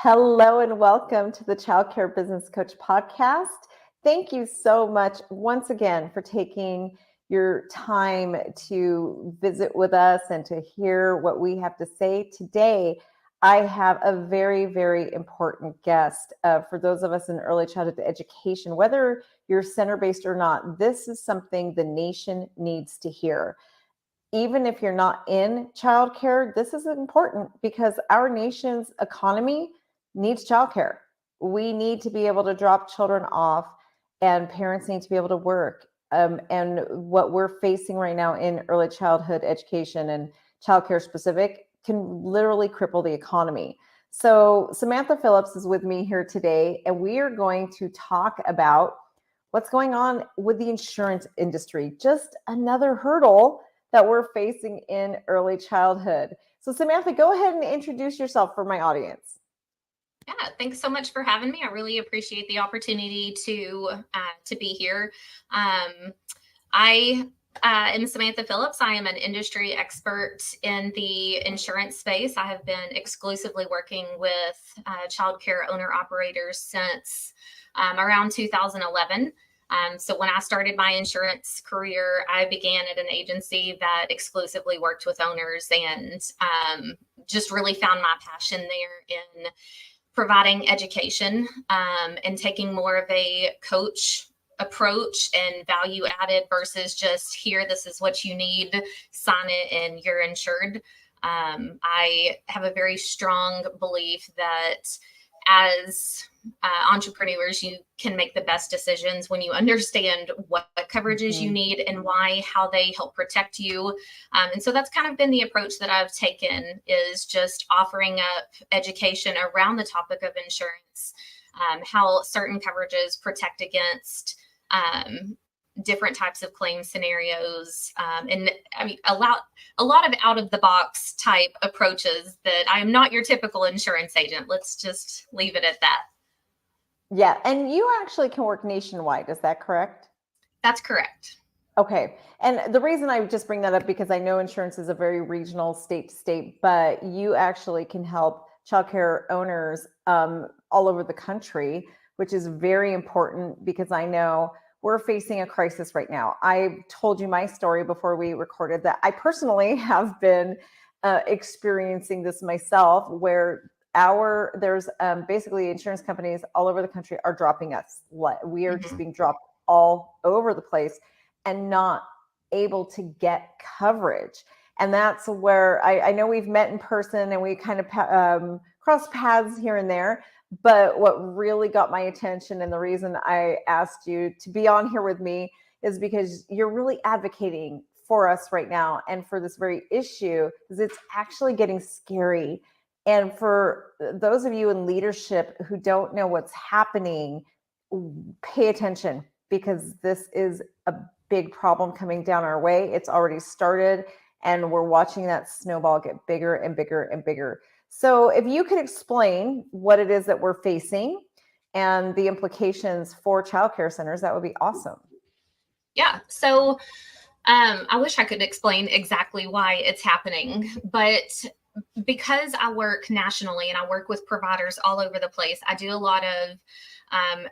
Hello and welcome to the Childcare Business Coach podcast. Thank you so much once again for taking your time to visit with us and to hear what we have to say. Today, I have a very, very important guest for those of us in early childhood education. Whether you're center-based or not, this is something the nation needs to hear. Even if you're not in childcare, this is important because our nation's economy needs childcare. We need to be able to drop children off, and parents need to be able to work. And what we're facing right now in early childhood education and childcare specific can literally cripple the economy. So Samantha Phillips is with me here today, and we are going to talk about what's going on with the insurance industry. Just another hurdle that we're facing in early childhood. So Samantha, go ahead and introduce yourself for my audience. Yeah, thanks so much for having me. I really appreciate the opportunity to be here. I am Samantha Phillips. I am an industry expert in the insurance space. I have been exclusively working with childcare owner operators since around 2011. So when I started my insurance career, I began at an agency that exclusively worked with owners and just really found my passion there in providing education and taking more of a coach approach and value added versus just here, this is what you need, sign it and you're insured. I have a very strong belief that as entrepreneurs, you can make the best decisions when you understand what coverages you need and why, how they help protect you. And so that's kind of been the approach that I've taken, is just offering up education around the topic of insurance, how certain coverages protect against different types of claim scenarios. And I mean, a lot of out of the box type approaches that I am not your typical insurance agent. Let's just leave it at that. Yeah. And you actually can work nationwide. Is that correct? That's correct. Okay. And the reason I just bring that up, because I know insurance is a very regional state to state, but you actually can help childcare owners all over the country, which is very important because I know we're facing a crisis right now. I told you my story before we recorded that I personally have been experiencing this myself, where there's basically insurance companies all over the country are dropping us. We are just being dropped all over the place and not able to get coverage. And that's where I know we've met in person and we kind of crossed paths here and there. But what really got my attention, and the reason I asked you to be on here with me, is because you're really advocating for us right now and for this very issue, because it's actually getting scary. And for those of you in leadership who don't know what's happening, pay attention, because this is a big problem coming down our way. It's already started, and we're watching that snowball get bigger and bigger and bigger. So if you could explain what it is that we're facing and the implications for childcare centers, that would be awesome. Yeah. So I wish I could explain exactly why it's happening, but because I work nationally and I work with providers all over the place, I do a lot of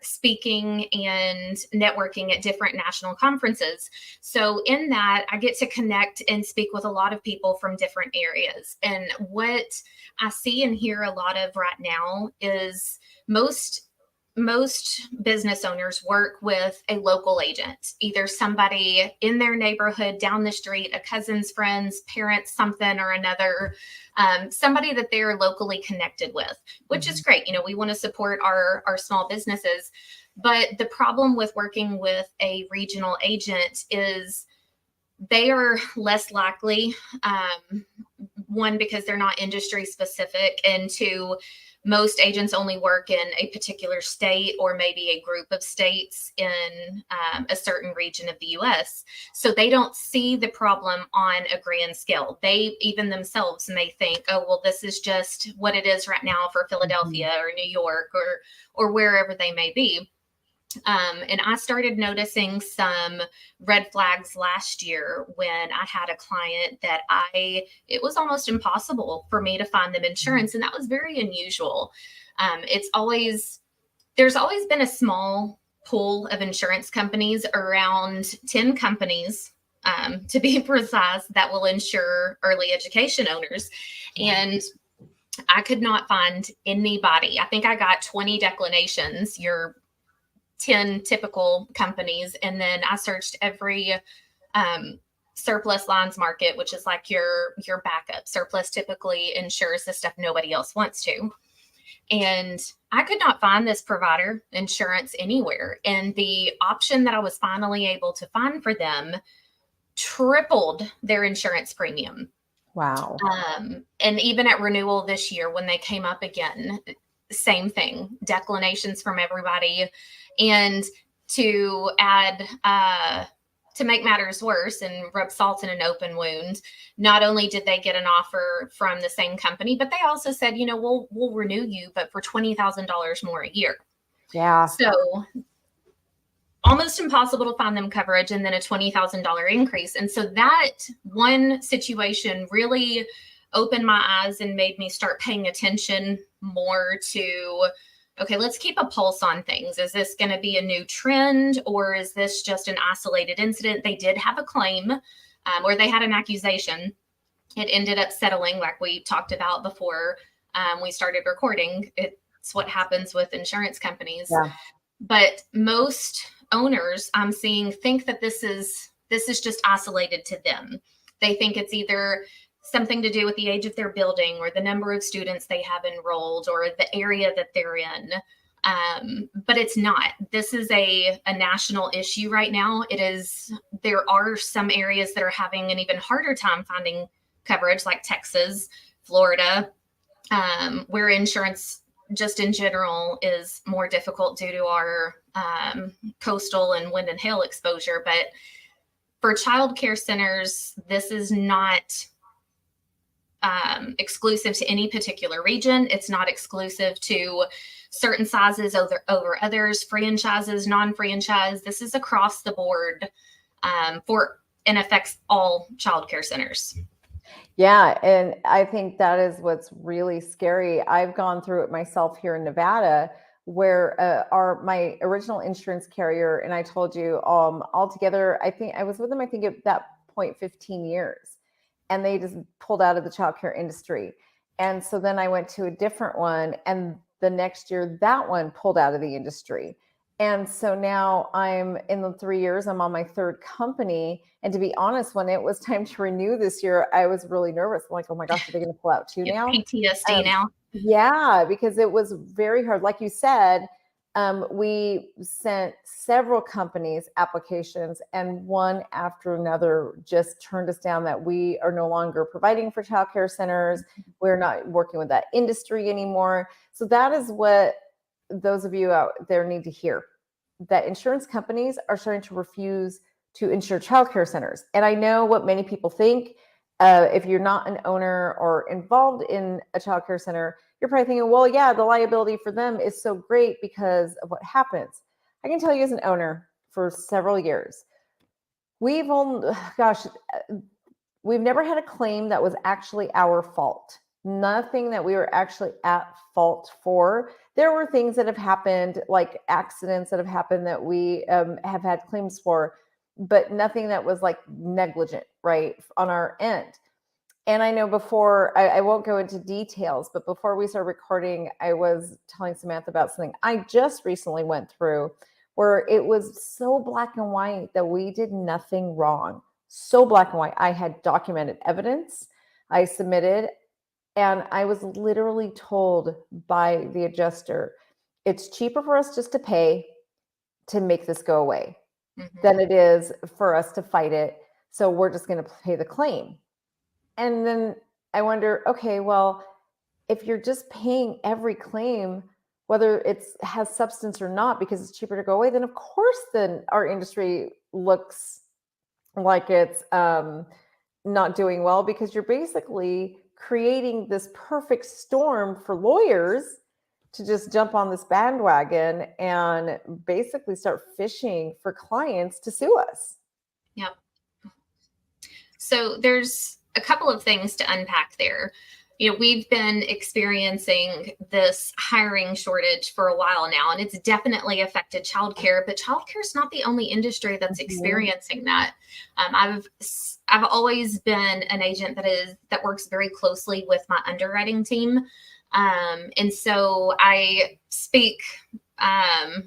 speaking and networking at different national conferences. So in that, I get to connect and speak with a lot of people from different areas. And what I see and hear a lot of right now is most business owners work with a local agent, either somebody in their neighborhood, down the street, a cousin's friends, parents, something or another, somebody that they're locally connected with, which is great. You know, we want to support our small businesses. But the problem with working with a regional agent is they are less likely, one, because they're not industry specific, and two, most agents only work in a particular state or maybe a group of states in a certain region of the US. So they don't see the problem on a grand scale. They even themselves may think, oh, well, this is just what it is right now for Philadelphia or New York or wherever they may be. And I started noticing some red flags last year when I had a client that it was almost impossible for me to find them insurance. And that was very unusual. There's always been a small pool of insurance companies, around 10 companies, to be precise, that will insure early education owners. And I could not find anybody. I think I got 20 declinations, your 10 typical companies. And then I searched every surplus lines market, which is like your backup. Surplus typically insures the stuff nobody else wants to. And I could not find this provider insurance anywhere. And the option that I was finally able to find for them tripled their insurance premium. Wow. And even at renewal this year, when they came up again, same thing, declinations from everybody. And to add, to make matters worse and rub salt in an open wound, not only did they get an offer from the same company, but they also said, we'll renew you, but for $20,000 more a year. Yeah. So almost impossible to find them coverage, and then a $20,000 increase. And so that one situation really opened my eyes and made me start paying attention more to, okay, let's keep a pulse on things. Is this going to be a new trend, or is this just an isolated incident? They did have a claim, or they had an accusation. It ended up settling, like we talked about before we started recording. It's what happens with insurance companies. Yeah. But most owners I'm seeing think that this is just isolated to them. They think it's either something to do with the age of their building, or the number of students they have enrolled, or the area that they're in. But it's not. This is a national issue right now. There are some areas that are having an even harder time finding coverage, like Texas, Florida, where insurance just in general is more difficult due to our coastal and wind and hail exposure. But for child care centers, this is not exclusive to any particular region. It's not exclusive to certain sizes over others, franchises, non-franchise. This is across the board and affects all child care centers. Yeah. And I think that is what's really scary. I've gone through it myself here in Nevada, where my original insurance carrier, and I told you altogether, I think I was with them, I think at that point, 15 years. And they just pulled out of the childcare industry. And so then I went to a different one, and the next year that one pulled out of the industry. And so now I'm in the 3 years, I'm on my third company. And to be honest, when it was time to renew this year, I was really nervous. I'm like, oh my gosh, are they going to pull out too now? PTSD now. Yeah, because it was very hard. Like you said, we sent several companies applications, and one after another just turned us down, that we are no longer providing for childcare centers. We're not working with that industry anymore. So that is what those of you out there need to hear, that insurance companies are starting to refuse to insure childcare centers. And I know what many people think. If you're not an owner or involved in a childcare center, you're probably thinking, well, yeah, the liability for them is so great because of what happens. I can tell you, as an owner for several years, we've never had a claim that was actually our fault. Nothing that we were actually at fault for. There were things that have happened, like accidents that have happened, that we have had claims for, but nothing that was like negligent, right, on our end. And I know before, I won't go into details, but before we started recording, I was telling Samantha about something I just recently went through, where it was so black and white that we did nothing wrong. So black and white. I had documented evidence I submitted, and I was literally told by the adjuster, it's cheaper for us just to pay to make this go away than it is for us to fight it. So we're just going to pay the claim. And then I wonder, okay, well, if you're just paying every claim, whether it has substance or not, because it's cheaper to go away, then of course, then our industry looks like it's not doing well, because you're basically creating this perfect storm for lawyers to just jump on this bandwagon and basically start fishing for clients to sue us. Yep. So there's a couple of things to unpack there. We've been experiencing this hiring shortage for a while now, and it's definitely affected childcare, but childcare is not the only industry that's experiencing that. I've always been an agent that works very closely with my underwriting team. And so I speak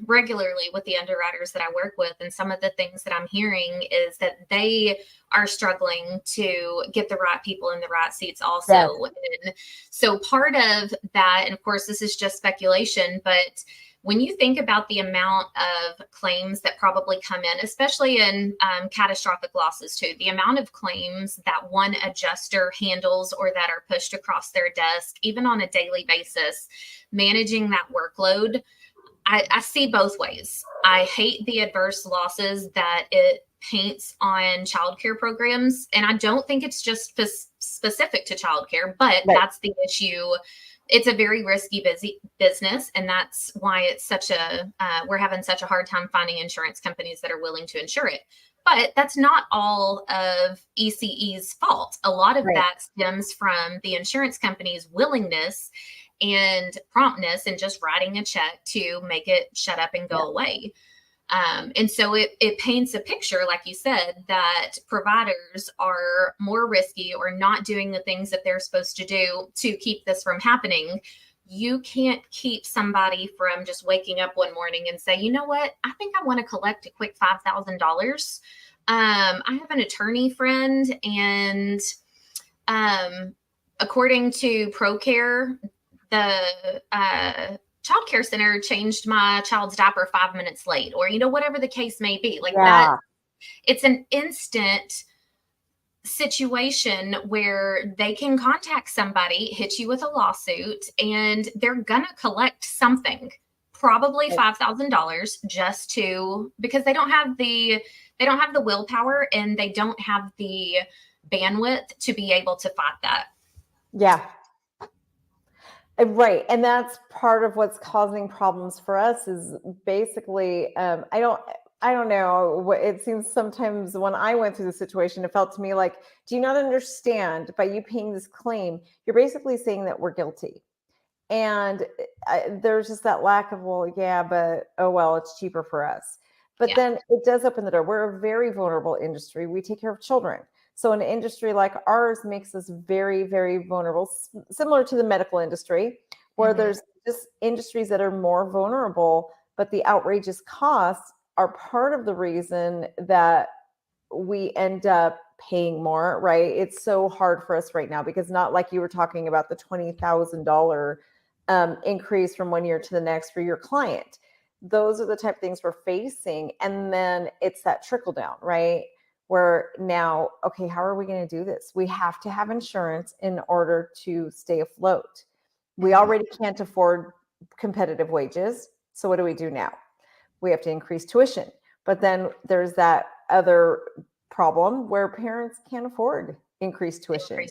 regularly with the underwriters that I work with. And some of the things that I'm hearing is that they are struggling to get the right people in the right seats also. Yes. And so part of that, and of course, this is just speculation, but when you think about the amount of claims that probably come in, especially in catastrophic losses too, the amount of claims that one adjuster handles or that are pushed across their desk, even on a daily basis, managing that workload, I see both ways. I hate the adverse losses that it paints on childcare programs. And I don't think it's just specific to childcare, but right. That's the issue. It's a very risky business. And that's why it's we're having such a hard time finding insurance companies that are willing to insure it. But that's not all of ECE's fault. A lot of right. That stems from the insurance company's willingness and promptness and just writing a check to make it shut up and go away. And so it paints a picture, like you said, that providers are more risky or not doing the things that they're supposed to do to keep this from happening. You can't keep somebody from just waking up one morning and say, you know what, I think I want to collect a quick $5,000. I have an attorney friend, and according to ProCare, the child care center changed my child's diaper 5 minutes late, or, whatever the case may be. Like that, it's an instant situation where they can contact somebody, hit you with a lawsuit, and they're gonna collect something, probably $5,000, just because they don't have the willpower and they don't have the bandwidth to be able to fight that. Yeah. Right. And that's part of what's causing problems for us is basically, I don't know. It seems sometimes when I went through the situation, it felt to me like, do you not understand, by you paying this claim, you're basically saying that we're guilty. And there's just that lack of, well, yeah, but, oh, well, it's cheaper for us. But then it does open the door. We're a very vulnerable industry. We take care of children. So an industry like ours makes us very, very vulnerable, similar to the medical industry, where there's just industries that are more vulnerable, but the outrageous costs are part of the reason that we end up paying more, right? It's so hard for us right now because not like you were talking about the $20,000 increase from one year to the next for your client. Those are the type of things we're facing. And then it's that trickle down, right? Where now, okay, how are we going to do this? We have to have insurance in order to stay afloat. We already can't afford competitive wages. So what do we do now? We have to increase tuition. But then there's that other problem where parents can't afford increased tuition.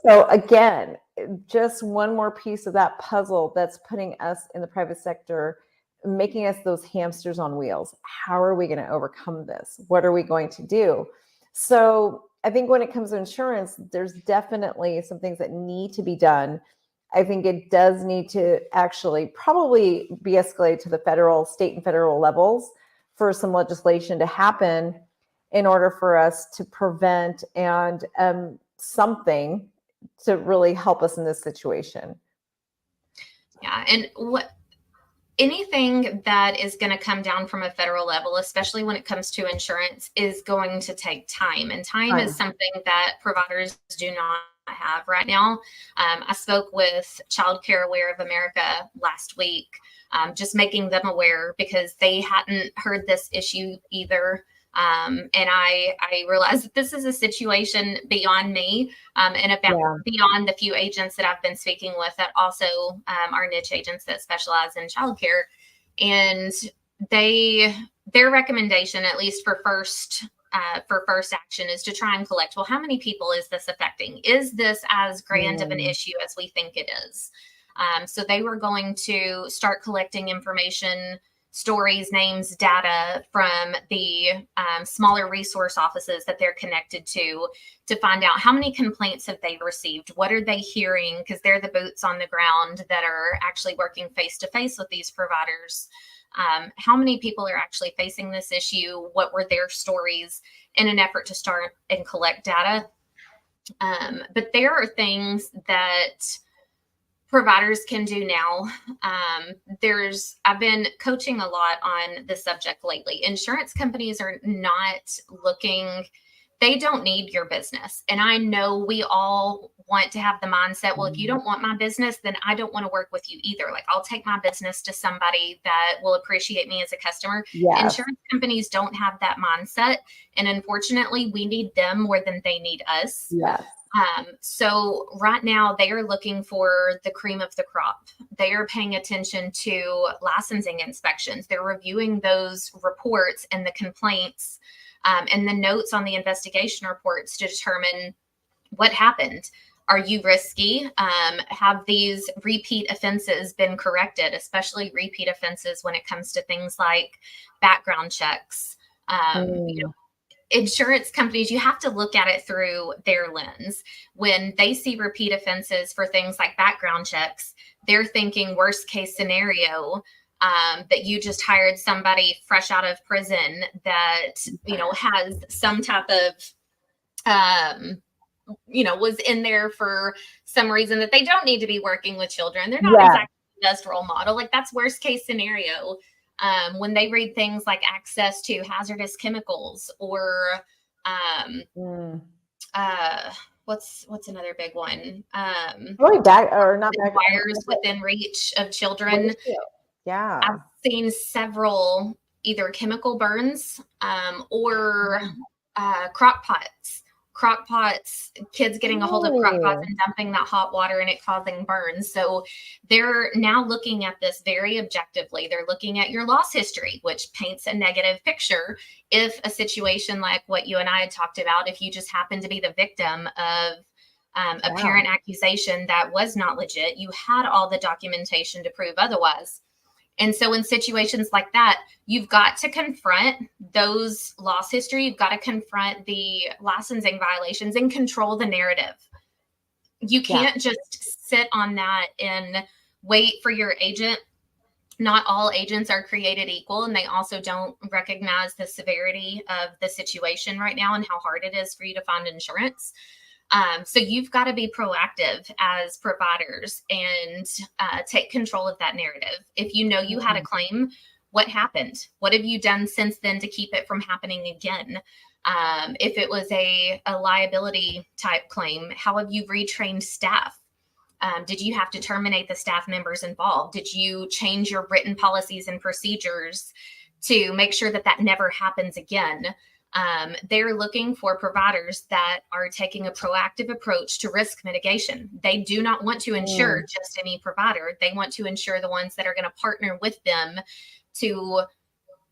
So again, just one more piece of that puzzle that's putting us in the private sector, making us those hamsters on wheels. How are we going to overcome this? What are we going to do? So I think when it comes to insurance, there's definitely some things that need to be done. I think it does need to actually probably be escalated to the federal, state and federal levels for some legislation to happen in order for us to prevent and something to really help us in this situation. Yeah. And anything that is going to come down from a federal level, especially when it comes to insurance, is going to take time. And time is something that providers do not have right now. I spoke with Child Care Aware of America last week, just making them aware because they hadn't heard this issue either. And I realized that this is a situation beyond me and beyond the few agents that I've been speaking with that also are niche agents that specialize in childcare. And their recommendation, at least for first action, is to try and collect, well, how many people is this affecting? Is this as grand of an issue as we think it is? So they were going to start collecting information stories, names, data from the smaller resource offices that they're connected to find out how many complaints have they received, what are they hearing, because they're the boots on the ground that are actually working face to face with these providers. How many people are actually facing this issue? What were their stories, in an effort to start and collect data. But there are things that providers can do now. I've been coaching a lot on this subject lately. Insurance companies are not looking, they don't need your business. And I know we all want to have the mindset, well, if you don't want my business, then I don't want to work with you either. Like, I'll take my business to somebody that will appreciate me as a customer. Yes. Insurance companies don't have that mindset. And unfortunately, we need them more than they need us. Yes. So right now they are looking for the cream of the crop. They are paying attention to licensing inspections. They're reviewing those reports and the complaints and the notes on the investigation reports to determine what happened. Are you risky? Have these repeat offenses been corrected, especially repeat offenses when it comes to things like background checks? You know, insurance companies, you have to look at it through their lens. When they see repeat offenses for things like background checks, they're thinking worst case scenario, that you just hired somebody fresh out of prison that, you know, has some type of, you know, was in there for some reason that they don't need to be working with children. They're not exactly the best role model. Like, that's worst case scenario. When they read things like access to hazardous chemicals or what's another big one? Really back or not back wires within reach of children. Yeah. I've seen several either chemical burns or crock pots, kids getting a hold of crock pots and dumping that hot water and it causing burns. So they're now looking at this very objectively. They're looking at your loss history, which paints a negative picture. If a situation like what you and I had talked about, if you just happen to be the victim of a parent accusation that was not legit, you had all the documentation to prove otherwise. And so in situations like that, you've got to confront those loss history. You've got to confront the licensing violations and control the narrative. You can't just sit on that and wait for your agent. Not all agents are created equal, and they also don't recognize the severity of the situation right now and how hard it is for you to find insurance. So you've got to be proactive as providers and take control of that narrative. If you know you had a claim, what happened? What have you done since then to keep it from happening again? If it was a liability type claim, how have you retrained staff? Did you have to terminate the staff members involved? Did you change your written policies and procedures to make sure that that never happens again? They're looking for providers that are taking a proactive approach to risk mitigation. They do not want to insure just any provider. They want to insure the ones that are going to partner with them to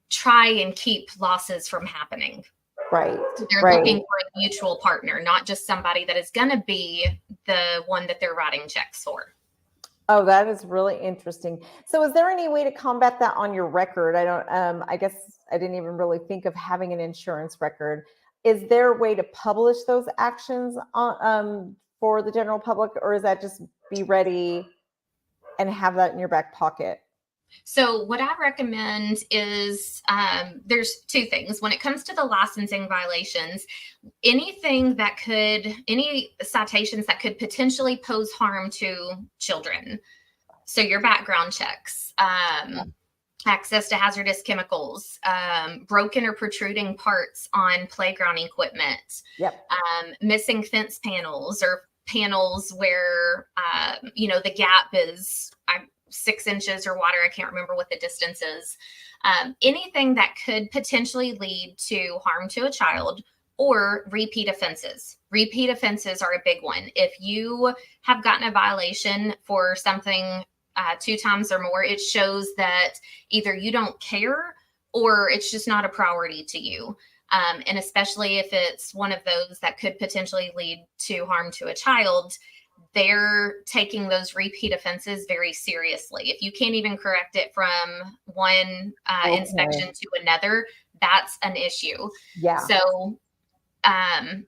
try and keep losses from happening. Right. They're looking for a mutual partner, not just somebody that is going to be the one that they're writing checks for. Oh, that is really interesting. So is there any way to combat that on your record? I guess I didn't even really think of having an insurance record. Is there a way to publish those actions for the general public, or is that just be ready and have that in your back pocket? So what I recommend is there's two things. When it comes to the licensing violations, any citations that could potentially pose harm to children. So your background checks, access to hazardous chemicals, broken or protruding parts on playground equipment, missing fence panels or panels where, the gap is 6 inches or wider. I can't remember what the distance is. Anything that could potentially lead to harm to a child or repeat offenses. Repeat offenses are a big one. If you have gotten a violation for something 2 times or more, it shows that either you don't care or it's just not a priority to you. And especially if it's one of those that could potentially lead to harm to a child, they're taking those repeat offenses very seriously. If you can't even correct it from one inspection to another, that's an issue. Yeah. So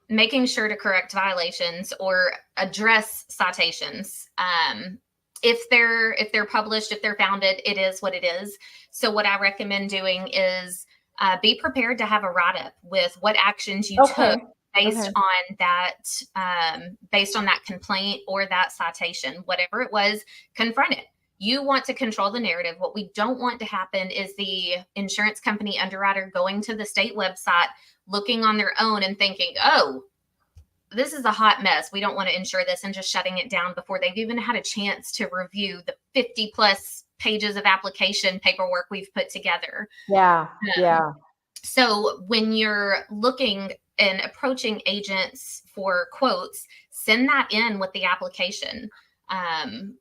making sure to correct violations or address citations. If they're published, if they're founded, it is what it is. So what I recommend doing is be prepared to have a write-up with what actions you took based on that complaint or that citation, whatever it was, confront it. You want to control the narrative. What we don't want to happen is the insurance company underwriter going to the state website, looking on their own and thinking, oh, this is a hot mess, we don't want to insure this, and just shutting it down before they've even had a chance to review the 50 plus pages of application paperwork we've put together. Yeah. So when you're looking and approaching agents for quotes, send that in with the application. Being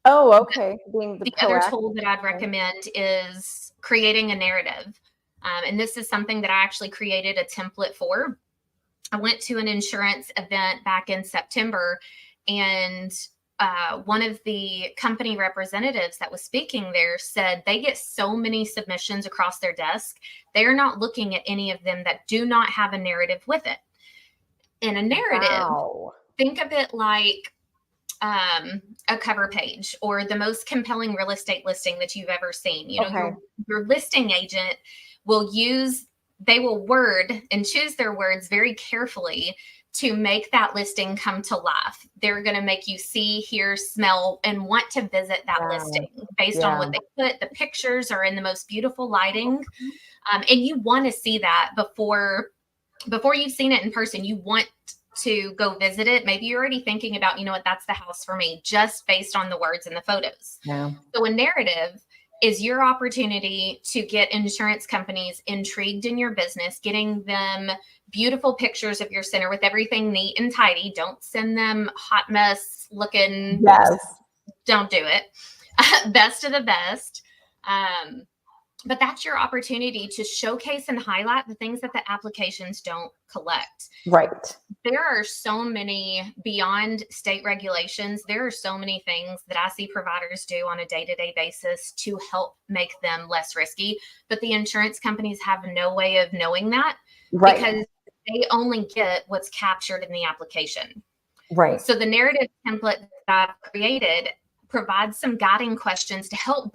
the other tool that I'd recommend is creating a narrative. And this is something that I actually created a template for. I went to an insurance event back in September, and one of the company representatives that was speaking there said they get so many submissions across their desk. They're not looking at any of them that do not have a narrative with it. In a narrative, think of it like a cover page or the most compelling real estate listing that you've ever seen. You know, your listing agent they will word and choose their words very carefully to make that listing come to life. They're going to make you see, hear, smell, and want to visit that listing based on what they put. The pictures are in the most beautiful lighting. And you want to see that before you've seen it in person. You want to go visit it. Maybe you're already thinking about, you know what, that's the house for me, just based on the words and the photos. Yeah. So a narrative is your opportunity to get insurance companies intrigued in your business, getting them beautiful pictures of your center with everything neat and tidy. Don't send them hot mess looking. Yes. Don't do it. Best of the best. But that's your opportunity to showcase and highlight the things that the applications don't collect. Right. There are so many, beyond state regulations, there are so many things that I see providers do on a day-to-day basis to help make them less risky. But the insurance companies have no way of knowing that because they only get what's captured in the application. Right. So the narrative template that I've created provides some guiding questions to help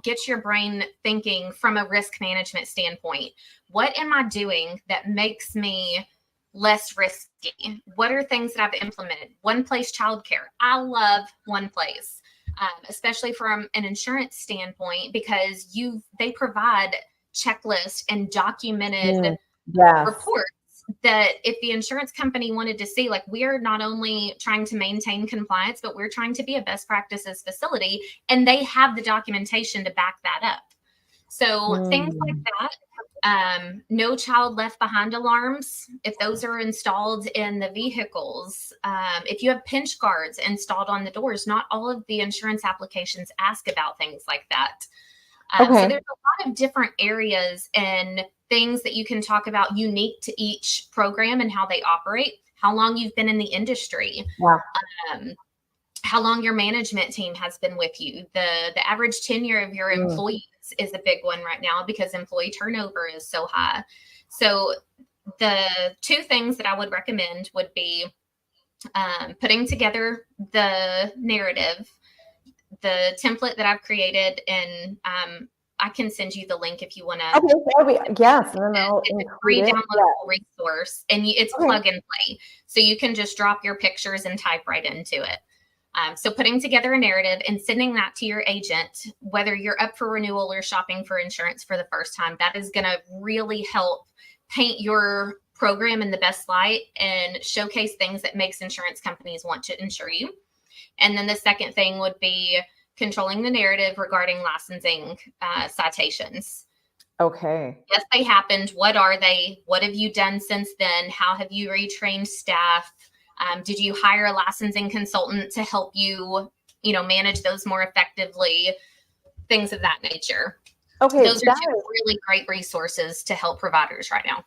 get your brain thinking from a risk management standpoint. What am I doing that makes me less risky? What are things that I've implemented? One place childcare. I love One Place, especially from an insurance standpoint, because they provide checklists and documented reports that if the insurance company wanted to see, like, we are not only trying to maintain compliance, but we're trying to be a best practices facility, and they have the documentation to back that up. So things like that, no child left behind alarms, if those are installed in the vehicles, if you have pinch guards installed on the doors, not all of the insurance applications ask about things like that. So there's a lot of different areas and things that you can talk about unique to each program and how they operate, how long you've been in the industry, how long your management team has been with you. The average tenure of your employees is a big one right now because employee turnover is so high. So the two things that I would recommend would be putting together the narrative, the template that I've created, and I can send you the link if you want to. Okay, yes. It's a free downloadable resource, and it's plug and play. So you can just drop your pictures and type right into it. So putting together a narrative and sending that to your agent, whether you're up for renewal or shopping for insurance for the first time, that is going to really help paint your program in the best light and showcase things that makes insurance companies want to insure you. And then the second thing would be controlling the narrative regarding licensing citations. Okay. Yes, they happened. What are they? What have you done since then? How have you retrained staff? Did you hire a licensing consultant to help you, manage those more effectively? Things of that nature. Okay. Those are two really great resources to help providers right now.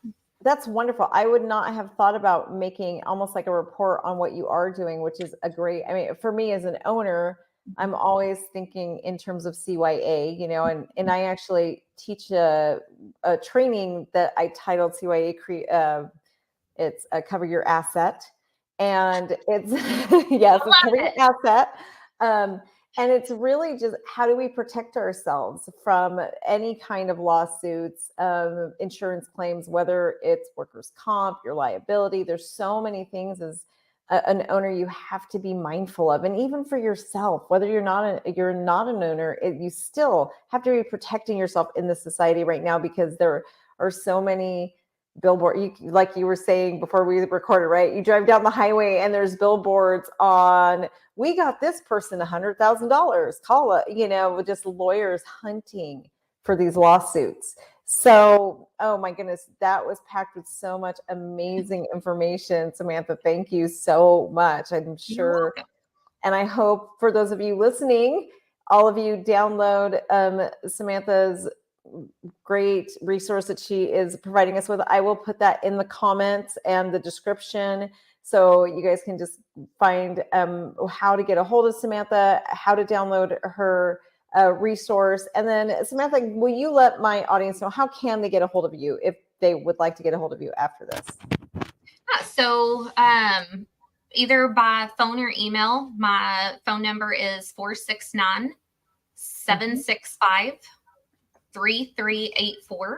That's wonderful. I would not have thought about making almost like a report on what you are doing, which is a great, I mean, for me as an owner, I'm always thinking in terms of CYA, you know, and I actually teach a training that I titled CYA, it's Cover Your Asset. And it's, yes, it's Cover Your Asset. And it's really just how do we protect ourselves from any kind of lawsuits, insurance claims, whether it's workers' comp, your liability. There's so many things as an owner you have to be mindful of, and even for yourself, whether you're not an owner, you still have to be protecting yourself in this society right now, because there are so many billboard, like you were saying before we recorded, right? You drive down the highway and there's billboards on, we got this person $100,000, call it, you know, with just lawyers hunting for these lawsuits. So, oh my goodness, that was packed with so much amazing information. Samantha, thank you so much. I'm sure. And I hope for those of you listening, all of you download Samantha's great resource that she is providing us with. I will put that in the comments and the description, so you guys can just find how to get a hold of Samantha, how to download her resource. And then Samantha, will you let my audience know how can they get a hold of you if they would like to get a hold of you after this? Yeah, so either by phone or email. My phone number is 469-765-3384.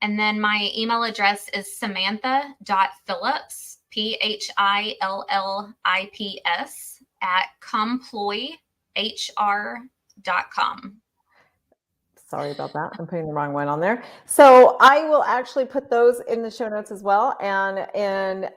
And then my email address is samantha.phillips, PHILLIPS, @comployhr.com. Sorry about that. I'm putting the wrong one on there. So I will actually put those in the show notes as well. And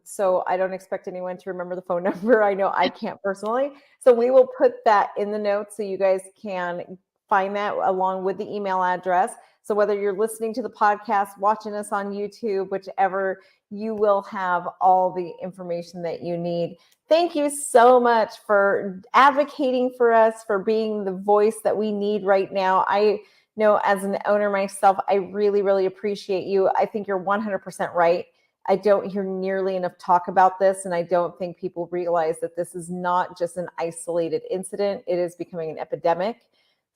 so I don't expect anyone to remember the phone number. I know I can't personally. So we will put that in the notes so you guys can find that along with the email address. So whether you're listening to the podcast, watching us on YouTube, whichever, you will have all the information that you need. Thank you so much for advocating for us, for being the voice that we need right now. I know as an owner myself, I really, really appreciate you. I think you're 100% right. I don't hear nearly enough talk about this, and I don't think people realize that this is not just an isolated incident. It is becoming an epidemic.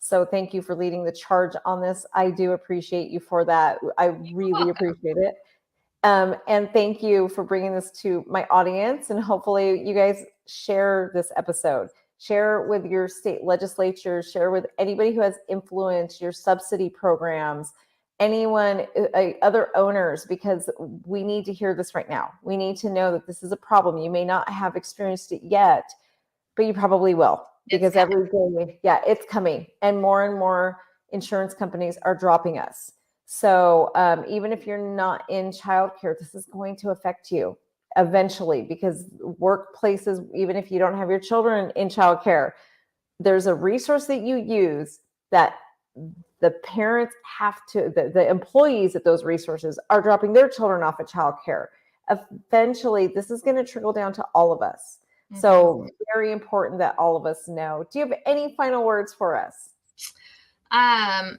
So thank you for leading the charge on this. I do appreciate you for that. I really appreciate it. And thank you for bringing this to my audience. And hopefully you guys share this episode. Share with your state legislature. Share with anybody who has influence, your subsidy programs, anyone, other owners, because we need to hear this right now. We need to know that this is a problem. You may not have experienced it yet, but you probably will. Because every day, yeah, it's coming. And more insurance companies are dropping us. So even if you're not in childcare, this is going to affect you eventually, because workplaces, even if you don't have your children in childcare, there's a resource that you use that the parents have to, the employees at those resources are dropping their children off at childcare. Eventually, this is going to trickle down to all of us. So very important that all of us know. Do you have any final words for us?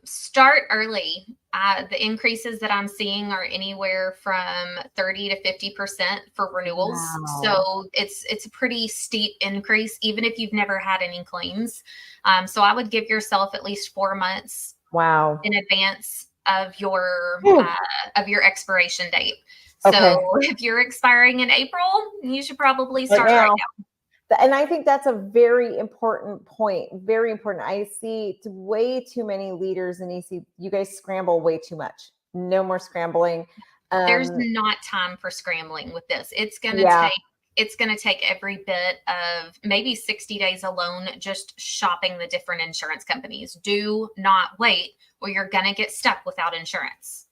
Start early. The increases that I'm seeing are anywhere from 30 to 50% for renewals. Wow. So it's a pretty steep increase, even if you've never had any claims. So I would give yourself at least 4 months in advance of your expiration date. So if you're expiring in April, you should probably start right now. And I think that's a very important point. Very important. I see way too many leaders in ECE. You guys scramble way too much. No more scrambling. There's not time for scrambling with this. It's gonna take every bit of maybe 60 days alone just shopping the different insurance companies. Do not wait, or you're gonna get stuck without insurance.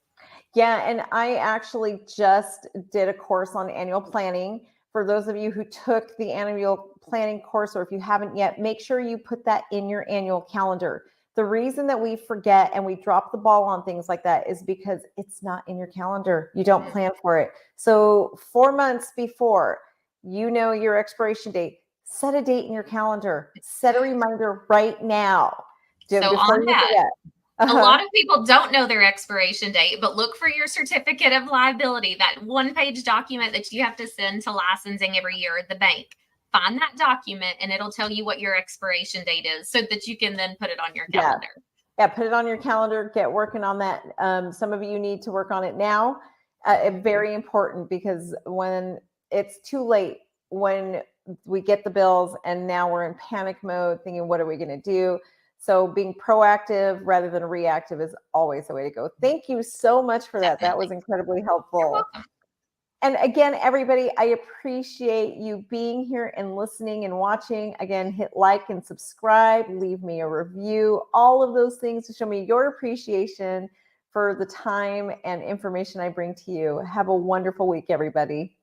Yeah, and I actually just did a course on annual planning. For those of you who took the annual planning course, or if you haven't yet, make sure you put that in your annual calendar. The reason that we forget and we drop the ball on things like that is because it's not in your calendar. You don't plan for it. So 4 months before you know your expiration date, set a date in your calendar. Set a reminder right now. So on that, A lot of people don't know their expiration date, but look for your certificate of liability, that one-page document that you have to send to licensing every year at the bank. Find that document and it'll tell you what your expiration date is so that you can then put it on your calendar. Yeah, put it on your calendar, get working on that. Some of you need to work on it now. Very important, because when it's too late, when we get the bills and now we're in panic mode thinking, what are we going to do? So being proactive rather than reactive is always the way to go. Thank you so much for that. That was incredibly helpful. You're welcome. And again, everybody, I appreciate you being here and listening and watching. Again, hit like and subscribe, leave me a review, all of those things to show me your appreciation for the time and information I bring to you. Have a wonderful week, everybody.